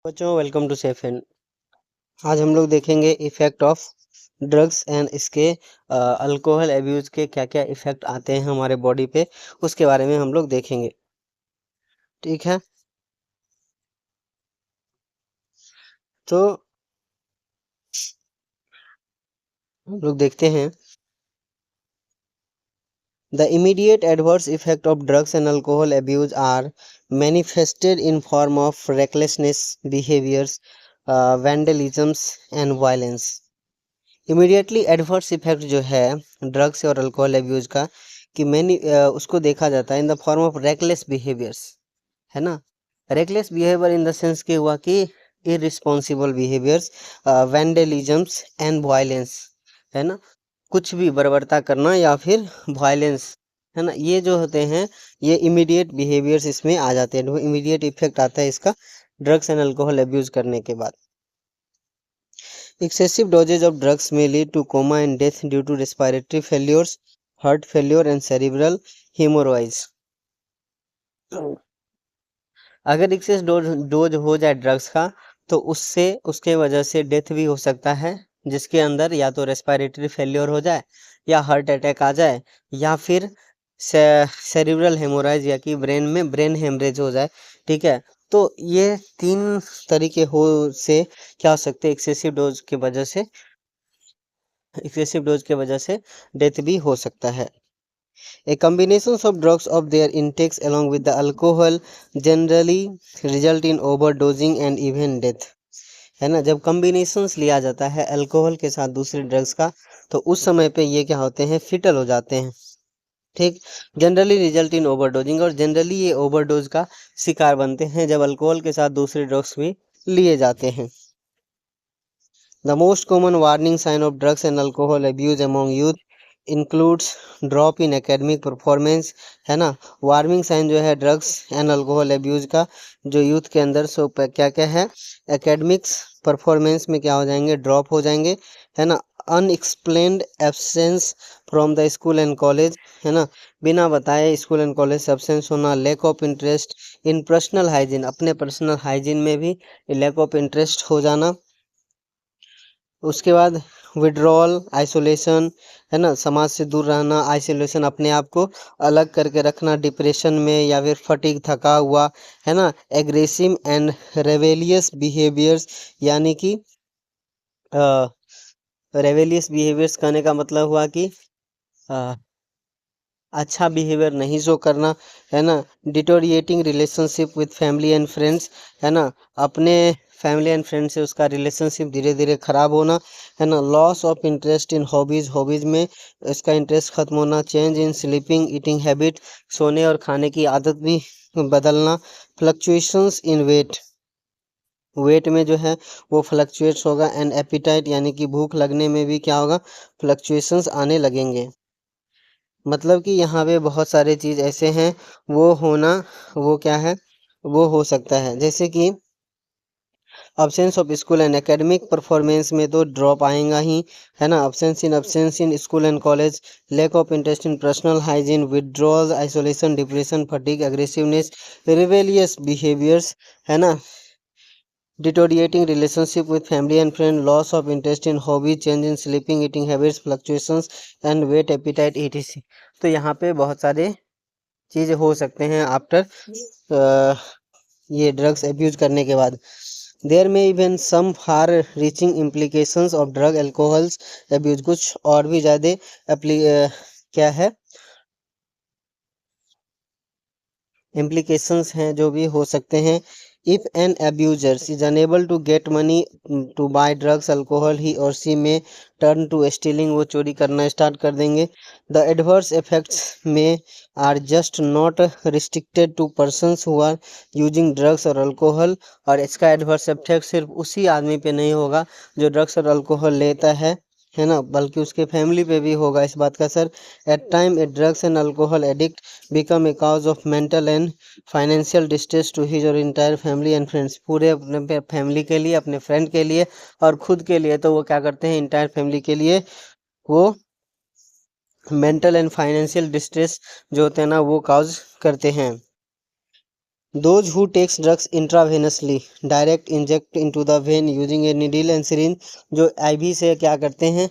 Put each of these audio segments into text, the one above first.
बच्चों welcome to safe and. आज हम लोग देखेंगे इफेक्ट ऑफ ड्रग्स एंड इसके अल्कोहल एब्यूज के क्या क्या इफेक्ट आते हैं हमारे बॉडी पे, उसके बारे में हम लोग देखेंगे। ठीक है, तो हम लोग देखते हैं। The immediate adverse effect of drugs and alcohol abuse are manifested in form of recklessness behaviors, vandalisms and violence। Immediately adverse effect जो है ड्रग्स और अल्कोहल अब्यूज का कि मैंने उसको देखा जाता है in the form of reckless behaviours, है ना। Reckless behaviour in the sense कि हुआ कि इररिस्पॉन्सिबल बिहेवियर्स, वैंडलिज्म्स एंड वायलेंस, है ना। कुछ भी बर्बरता करना या फिर वायलेंस, है ना, ये जो होते हैं ये इमीडिएट बिहेवियर्स इसमें आ जाते हैं। इमीडिएट इफेक्ट आता है इसका ड्रग्स एंड अल्कोहल अब्यूज करने के बाद। Excessive dosage of drugs may lead to coma and death due to respiratory failures, heart failure and cerebral hemorrhage। अगर एक्सेस डोज हो जाए ड्रग्स का तो उससे उसके वजह से डेथ भी हो सकता है, जिसके अंदर या तो रेस्पिरेटरी फेल्योर हो जाए या हार्ट अटैक आ जाए या फिर सेरिब्रल हेमोराइज या कि ब्रेन में ब्रेन हेमरेज हो जाए। ठीक है, तो ये तीन तरीके हो से क्या हो सकते हैं, एक्सेसिव डोज के वजह से डेथ भी हो सकता है। A combination of drugs of their intakes along with the alcohol generally result in overdosing and even death, है ना। जब कॉम्बिनेशंस लिया जाता है अल्कोहल के साथ दूसरे ड्रग्स का तो उस समय पे ये क्या होते हैं, फिटल हो जाते हैं। ठीक, जनरली रिजल्ट इन ओवरडोजिंग, और जनरली ये ओवरडोज का शिकार बनते हैं जब अल्कोहल के साथ दूसरे ड्रग्स भी लिए जाते हैं। The most common warning sign of drugs and alcohol abuse among youth includes drop in academic performance, है ना। वार्निंग साइन जो है ड्रग्स एंड अल्कोहल अब्यूज का जो यूथ के अंदर सो क्या क्या है, एकेडमिक्स परफॉर्मेंस में क्या हो जाएंगे, ड्रॉप हो जाएंगे, है ना। Unexplained absence from the school and college, है ना, बिना बताए स्कूल एंड कॉलेज से एब्सेंस होना। Lack of interest in personal hygiene, अपने पर्सनल हाइजीन में भी लैक ऑफ इंटरेस्ट हो जाना। उसके बाद विड्रॉल, आइसोलेशन, है ना, समाज से दूर रहना, आइसोलेशन, अपने आप को अलग करके रखना, डिप्रेशन में या फिर फटीग, थका हुआ, है ना। एग्रेसिव एंड रेवेलियस बिहेवियर्स, यानी कि रेवेलियस बिहेवियर्स कहने का मतलब हुआ कि अच्छा बिहेवियर नहीं शो करना, है ना। Deteriorating relationship with family and friends, है ना, अपने फैमिली एंड फ्रेंड से उसका रिलेशनशिप धीरे धीरे खराब होना, है ना। Loss of interest in hobbies, hobbies में इसका इंटरेस्ट खत्म होना। Change in sleeping eating habit, सोने और खाने की आदत भी बदलना। फ्लक्चुएशंस इन वेट, वेट में जो है वो फ्लक्चुएट्स होगा। एंड एपिटाइट, यानी कि भूख लगने में भी क्या होगा, फ्लक्चुएशंस आने लगेंगे। मतलब कि यहाँ पे बहुत सारे चीज़ ऐसे हैं वो होना, वो क्या है, वो हो सकता है। जैसे कि absence of school and academic performance में तो ड्रॉप आएगा ही, है ना। Absence in school and college, lack of interest in personal hygiene, withdrawal, isolation, depression, fatigue, aggressiveness, rebellious behaviours, है ना। Deteriorating relationship with family and friend, loss of interest in hobby, change in sleeping eating habits, fluctuations and weight, appetite, etc। तो यहाँ पे बहुत सारे चीज़ हो सकते हैं आफ्टर ये ड्रग्स एब्यूज करने के बाद। There may even some far reaching implications of drug alcohols abuse, कुछ और भी ज़्यादा क्या है, इम्प्लीकेशंस हैं जो भी हो सकते हैं। If an abuser is unable to get money to buy drugs alcohol, he or she में टर्न टू स्टीलिंग, वो चोरी करना स्टार्ट कर देंगे। The adverse effects may are just not restricted to persons who are using drugs और alcohol, और इसका adverse effect सिर्फ उसी आदमी पे नहीं होगा जो ड्रग्स और अल्कोहल लेता है ना, बल्कि उसके फैमिली पे भी होगा इस बात का असर। At time a drugs and alcohol addict become a cause of mental and financial distress to his or entire family and friends, पूरे अपने फैमिली के लिए, अपने फ्रेंड के लिए और खुद के लिए, तो वो क्या करते हैं, इंटायर फैमिली के लिए वो मेंटल एंड फाइनेंशियल डिस्ट्रेस जो होते हैं ना वो काउज करते हैं। Those who takes drugs intravenously direct inject into the vein using a needle and syringe, जो आईवी से क्या करते हैं,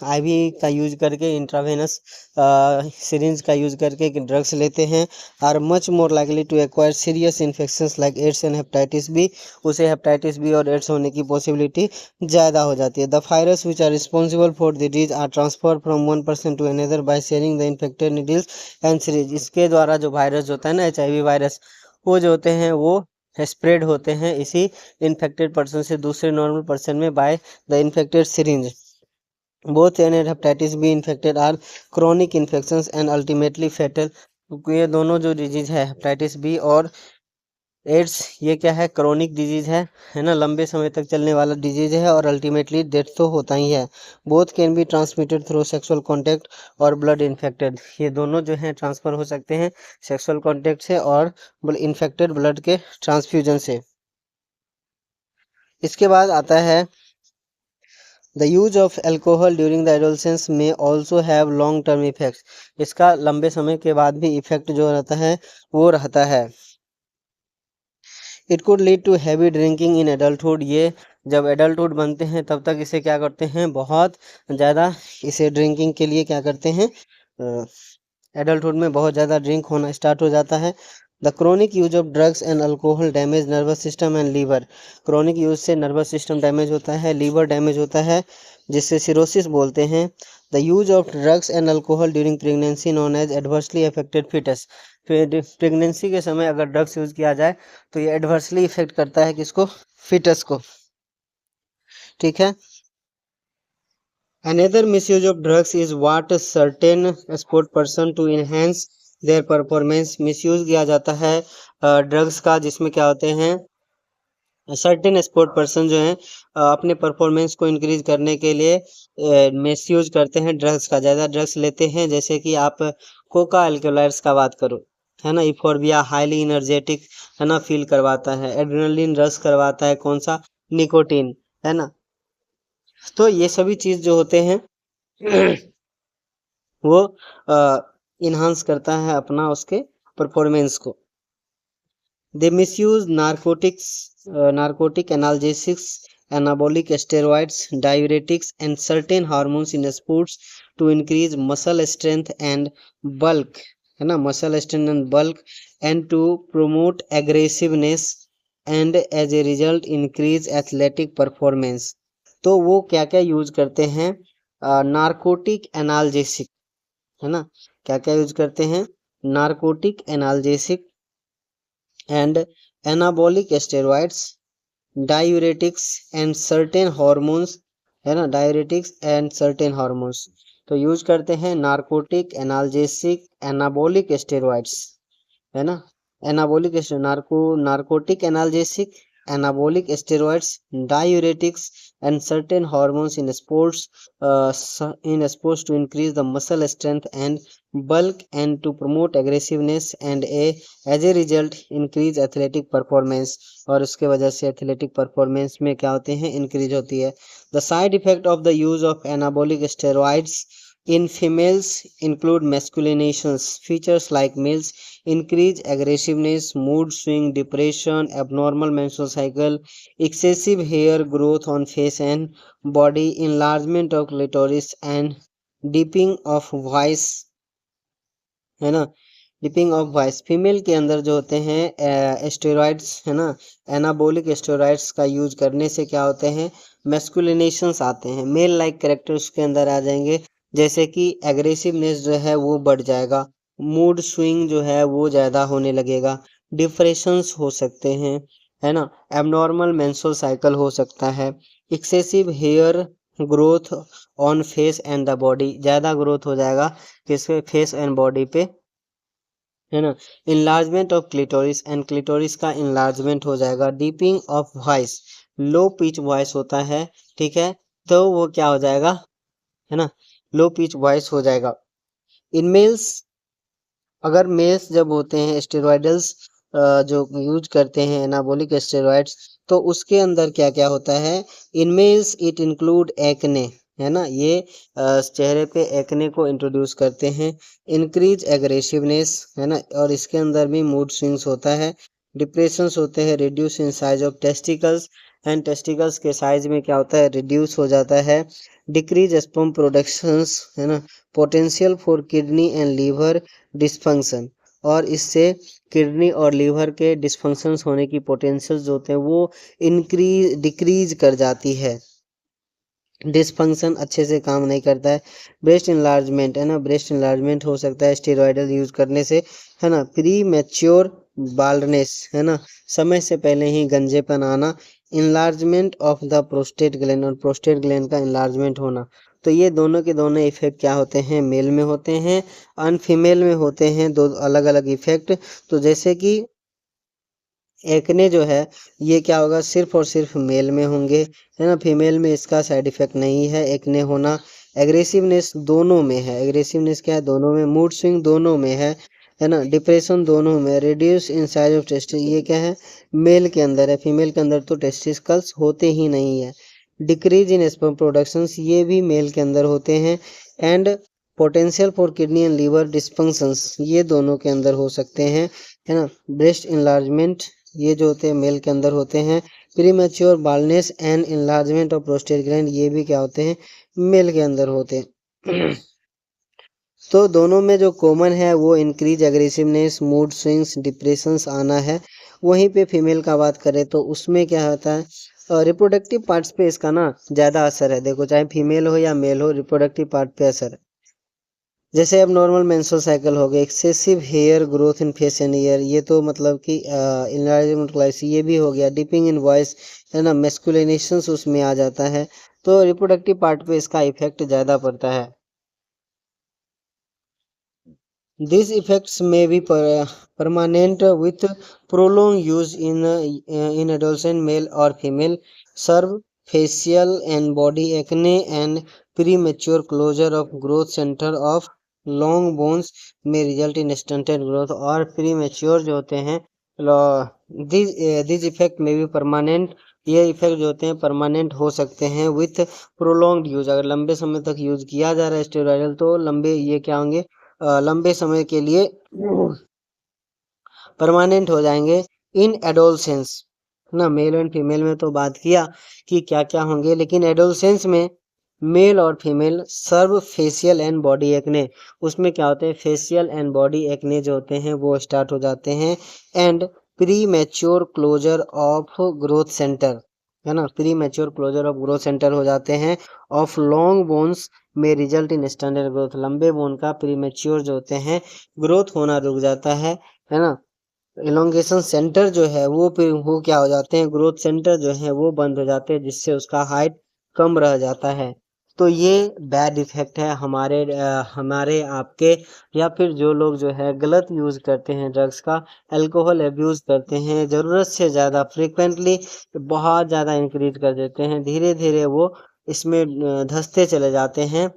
आईवी का यूज करके इंट्रावेनस सिरिंज का यूज करके ड्रग्स लेते हैं, are much more likely to acquire serious infections like AIDS and hepatitis B, उसे हेपेटाइटिस बी और एड्स होने की पॉसिबिलिटी ज़्यादा हो जाती है। The virus which are responsible for the disease are transfer from one person to another by sharing the infected needles and syringes, इसके द्वारा जो वायरस होता है ना, HIV वायरस, वो जो होते हैं वो स्प्रेड होते हैं इसी इन्फेक्टेड पर्सन से दूसरे नॉर्मल पर्सन में by the infected syringe. Both an and hepatitis B infected are chronic infections and ultimately fatal, ये दोनों जो डिजीज है हेपेटाइटिस बी और एड्स, ये क्या है, क्रोनिक डिजीज है ना, लंबे समय तक चलने वाला डिजीज है और अल्टीमेटली डेथ तो होता ही है। Both can be transmitted through sexual contact और ब्लड इन्फेक्टेड, ये दोनों जो हैं ट्रांसफर हो सकते हैं सेक्सुअल कांटेक्ट से और इन्फेक्टेड ब्लड के ट्रांसफ्यूजन से। इसके बाद आता है the use of alcohol during the adolescence में also have long term effects, इसका लंबे समय के बाद भी इफेक्ट जो रहता है वो रहता है। It could lead to heavy drinking in adulthood, ये जब एडल्टहुड बनते हैं तब तक इसे क्या करते हैं, बहुत ज़्यादा इसे ड्रिंकिंग के लिए क्या करते हैं, एडल्टहुड में बहुत ज़्यादा ड्रिंक होना स्टार्ट हो जाता है। The chronic use of drugs and alcohol damage nervous system and liver, chronic use से नर्वस सिस्टम डैमेज होता है, लीवर डैमेज होता है, जिससे सिरोसिस बोलते हैं। The use of drugs and alcohol during pregnancy known as adversely affected foetus, pregnancy के समय अगर ड्रग्स यूज किया जाए तो ये एडवर्सली इफेक्ट करता है किसको, फिटस को, ठीक है। Another misuse of drugs is what certain sport person to enhance their performance, misuse किया जाता है ड्रग्स का, जिसमें क्या होते हैं, सर्टेन स्पोर्ट पर्सन जो हैं अपने परफॉर्मेंस को इंक्रीज करने के लिए मिसयूज करते हैं ड्रग्स का, ज़्यादा ड्रग्स लेते हैं। जैसे कि आप कोका एल्कोलाइड्स का बात करो, है ना, इफोर्बिया हाईली एनर्जेटिक, है ना, फील करवाता है, एड्रेनलिन रश करवाता है, कौन सा, निकोटीन, है ना। तो ये सभी चीज़ जो होते हैं वो इन्हांस करता है अपना उसके परफॉर्मेंस को। They misuse narcotics, narcotic analgesics, anabolic steroids, diuretics and certain hormones in sports to increase muscle strength and bulk, है ना, muscle strength and bulk, and to promote aggressiveness and as a result increase athletic performance। तो वो क्या क्या use करते हैं, narcotic analgesic, है ना, क्या क्या यूज करते हैं, narcotic analgesic and anabolic steroids, diuretics and certain hormones, है ना, डायूरेटिक्स एंड सर्टेन हार्मोन्स, तो यूज करते हैं नार्कोटिक एनाल्जेसिक एनाबॉलिक स्टेरॉइड्स, है ना, anabolic narcotic analgesic, anabolic steroids, diuretics and certain hormones in sports to increase the muscle strength and bulk and to promote aggressiveness and as a result increase athletic performance, और उसके वजह से athletic performance में क्या होते हैं, increase होती है। The side effect of the use of anabolic steroids in females include masculinations features like males, increased aggressiveness, mood swing, depression, abnormal menstrual cycle, excessive hair growth on face and body, enlargement of clitoris and deepening of voice, है ना, dipping of voice. Female के अंदर जो होते हैं steroids, है ना, anabolic steroids का यूज करने से क्या होते हैं, मैस्कुलिनेशंस आते हैं, मेल लाइक कैरेक्टर्स के अंदर आ जाएंगे, जैसे कि एग्रेसिवनेस जो है वो बढ़ जाएगा, मूड स्विंग जो है वो ज़्यादा होने लगेगा, डिप्रेशंस हो सकते हैं, है ना, एबनॉर्मल मेंस्ट्रुअल साइकिल हो सकता है, excessive hair growth on face and the body, ज़्यादा ग्रोथ हो जाएगा किसके, फेस एंड बॉडी पे, है ना, enlargement of clitoris and clitoris का इनलार्जमेंट हो जाएगा, deepening of voice, low pitch voice होता है, ठीक है, तो वो क्या हो जाएगा, है ना, लो पिच वॉइस हो जाएगा। इन मेल्स, अगर मेल्स जब होते हैं स्टेरॉइडल्स जो यूज करते हैं एनाबॉलिक स्टेरॉइड्स, तो उसके अंदर क्या क्या होता है, in males it include acne, है ना, ये चेहरे पे एक्ने को इंट्रोड्यूस करते हैं। इंक्रीज एग्रेसिवनेस, है ना, और इसके अंदर भी मूड स्विंग्स होता है। डिप्रेशंस होते हैं, reduce in size of testicles, and testicles के साइज में क्या होता है, रिड्यूस हो जाता है। डिक्रीज स्पर्म प्रोडक्शंस, है ना, potential for kidney and liver dysfunction, और इससे किडनी और लीवर के डिस्फंक्शंस होने की पोटेंशियल्स जो होते हैं वो डिक्रीज कर जाती है। डिसफंक्शन अच्छे से काम नहीं करता है। ब्रेस्ट इनलार्जमेंट, है ना, ब्रेस्ट इनलार्जमेंट हो सकता है स्टेरॉयडल यूज करने से, है ना। प्री मैच्योर बाल्डनेस, है ना, समय से पहले ही गंजेपन आना। Enlargement of the prostate gland, और प्रोस्टेट ग्लैंड का इनलार्जमेंट होना। तो ये दोनों के दोनों इफेक्ट क्या होते हैं, मेल में होते हैं, फीमेल में होते हैं, दो अलग अलग इफेक्ट। तो जैसे कि एक्ने जो है ये क्या होगा, सिर्फ और सिर्फ मेल में होंगे, है ना, फीमेल में इसका साइड इफेक्ट नहीं है एक्ने होना। एग्रेसिवनेस दोनों में है, एग्रेसिवनेस क्या है, दोनों में। मूड स्विंग दोनों में है ना। डिप्रेशन दोनों में। Reduce in size of testis, ये क्या है, मेल के अंदर है, फीमेल के अंदर तो टेस्टिकल्स होते ही नहीं है। डिक्रीज इन स्पर्म प्रोडक्शंस, ये भी मेल के अंदर होते हैं। And potential for kidney and liver dysfunctions, ये दोनों के अंदर हो सकते हैं, है ना। ब्रेस्ट इनलार्जमेंट, ये जो होते हैं मेल के अंदर होते हैं। Pre mature baldness and enlargement of prostate gland, ये भी क्या होते हैं, मेल के अंदर होते हैं। तो दोनों में जो कॉमन है वो increase aggressiveness, mood swings, depressions आना है। वहीं पे फीमेल का बात करें तो उसमें क्या होता है, रिप्रोडक्टिव पार्ट्स पे इसका ना ज़्यादा असर है। देखो चाहे फीमेल हो या मेल हो, रिप्रोडक्टिव पार्ट पे असर है। जैसे अब नॉर्मल मेंस्ट्रुअल साइकिल हो गया, excessive hair growth in face and ear, ये तो मतलब कि इनलार्जमेंट क्लाइस, ये भी हो गया। डिपिंग इन वॉइस, है ना, मेस्कुलेशंस उसमें आ जाता है। तो रिप्रोडक्टिव पार्ट पे इसका इफेक्ट ज़्यादा पड़ता है। These effects may be permanent with prolonged use in adolescent male or female. Serve facial and body acne and premature closure of growth center of long bones may result in stunted growth, और premature जो होते हैं these effect may be permanent, ये effect जो होते हैं permanent हो सकते हैं विथ प्रोलॉन्ग्ड यूज। अगर लंबे समय तक यूज किया जा रहा है स्टेरॉइडल तो लंबे ये क्या होंगे, लंबे समय के लिए परमानेंट हो जाएंगे। इन एडोलसेंस ना, मेल एंड फीमेल में तो बात किया कि क्या क्या होंगे, लेकिन एडोलसेंस में मेल और female severe facial and body acne, उसमें क्या होते हैं, फेशियल एंड बॉडी एक्ने जो होते हैं वो स्टार्ट हो जाते हैं। And premature closure of growth centre, है ना, premature closure of growth centre हो जाते हैं। ऑफ लॉन्ग बोन्स में रिजल्ट इन स्टैंडर्ड ग्रोथ, लंबे बोन का प्री मैच्योर जो होते हैं ग्रोथ होना रुक जाता है ना। इलोंगेशन सेंटर जो है वो क्या हो जाते हैं, ग्रोथ सेंटर जो है वो बंद हो जाते हैं, जिससे उसका हाइट कम रह जाता है। तो ये बैड इफेक्ट है हमारे आपके, या फिर जो लोग जो है गलत यूज करते हैं ड्रग्स का, अल्कोहल अब्यूज करते हैं ज़रूरत से ज़्यादा फ्रिक्वेंटली, बहुत ज़्यादा इंक्रीज कर देते हैं, धीरे धीरे वो इसमें धंसते चले जाते हैं।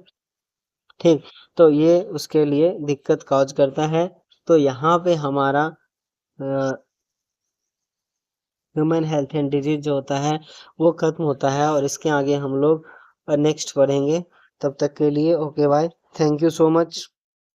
ठीक, तो ये उसके लिए दिक्कत काज करता है। तो यहाँ पे हमारा ह्यूमन हेल्थ एंड डिजीज जो होता है वो खत्म होता है, और इसके आगे हम लोग नेक्स्ट पढ़ेंगे। तब तक के लिए okay bye, thank you so much.